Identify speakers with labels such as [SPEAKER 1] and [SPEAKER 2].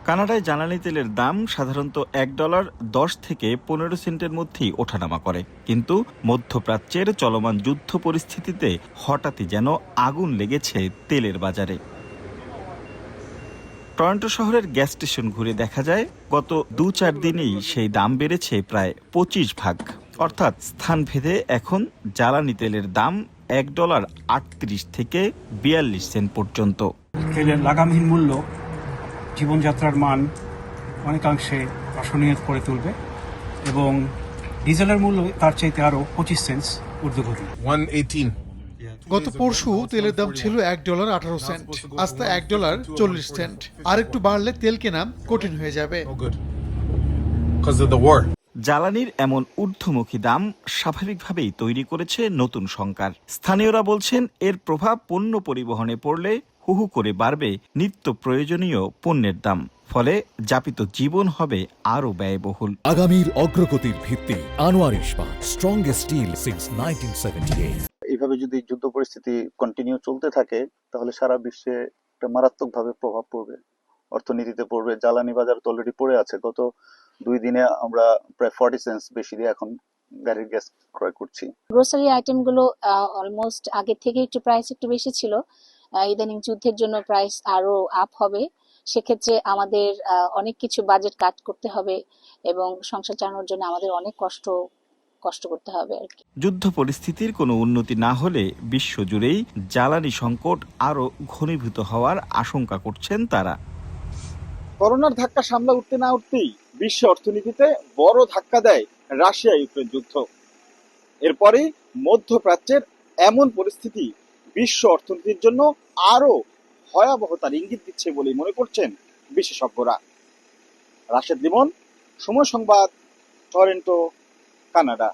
[SPEAKER 1] কানাডায় জ্বালানি তেলের দাম সাধারণত $1 থেকে 15 সেন্টের মধ্যেই ওঠানামা করে, কিন্তু মধ্যপ্রাচ্যের চলমান যুদ্ধ পরিস্থিতিতে হঠাৎই যেন আগুন লেগেছে তেলের বাজারে। টরন্টো শহরের গ্যাস স্টেশন ঘুরে দেখা যায় গত 2-4 দিনেই সেই দাম বেড়েছে প্রায় 25 ভাগ। অর্থাৎ স্থানভেদে এখন জ্বালানি তেলের দাম $1.38 থেকে 42 সেন্ট পর্যন্ত।
[SPEAKER 2] তেলের লাগামহীন মূল্য জীবনযাত্রার মান অনেকাংশে অসহনীয় করে তুলবে এবং ডিজেলের মূল্য তার চাইতে আরও 25 সেন্ট ঊর্ধ্বগতি।
[SPEAKER 3] 118
[SPEAKER 4] গত পরশু তেলের দাম ছিল $1.18, আজ তা $1.40। আর একটু বাড়লে তেল কেনা কঠিন হয়ে যাবে।
[SPEAKER 1] জ্বালানির এমন ঊর্ধ্বমুখী দাম স্বাভাবিকভাবেই তৈরি করেছে নতুন শঙ্কার। স্থানীয়রা বলছেন এর প্রভাব পণ্য পরিবহনে পড়লে হুহু করে বাড়বে নিত্য প্রয়োজনীয় পণ্যের দাম, ফলে যাপিত জীবন হবে আরও ব্যয়বহুল।
[SPEAKER 5] আগামীর অগ্রগতির ভিত্তি আনোয়ার ইস্পাত, স্ট্রংগেস্ট স্টিল সিন্স 1978।
[SPEAKER 6] এইভাবে যদি যুদ্ধ পরিস্থিতি কন্টিনিউ চলতে থাকে তাহলে সারা বিশ্বে একটা মারাত্মকভাবে প্রভাব পড়বে, অর্থনীতিতে পড়বে। জ্বালানি বাজার তো অলরেডি পড়ে আছে। গত 2 দিনে আমরা প্রায় 40 সেন্ট বেশি দিয়ে এখন গাড়ির গ্যাস ক্রয় করছি।
[SPEAKER 7] গ্রোসারি আইটেম গুলো অলমোস্ট আগে থেকে একটু প্রাইস একটু বেশি ছিল, ইদানিং যুদ্ধের জন্য প্রাইস আরো আপ হবে। সেক্ষেত্রে আমাদের অনেক কিছু বাজেট কাট করতে হবে এবং সংসার চালানোর জন্য আমাদের অনেক কষ্ট করতে হবে আর কি।
[SPEAKER 1] যুদ্ধ পরিস্থিতির কোনো উন্নতি না হলে বিশ্বজুড়েই জ্বালানি সংকট আরও ঘনীভূত হওয়ার আশঙ্কা করছেন তারা।
[SPEAKER 8] করোনার ধাক্কা সামলা উঠতে না উঠতেই বিশ্ব অর্থনীতিতে বড় ধাক্কা দেয় রাশিয়া ইউক্রেন যুদ্ধ। এরপরে মধ্যপ্রাচ্যের এমন পরিস্থিতি বিশ্ব অর্থনীতির জন্য আরো ভয়াবহতার ইঙ্গিত দিচ্ছে বলেই মনে করছেন বিশেষজ্ঞরা। রাশেদ লিমন, সময় সংবাদ, টরন্টো, কানাডা।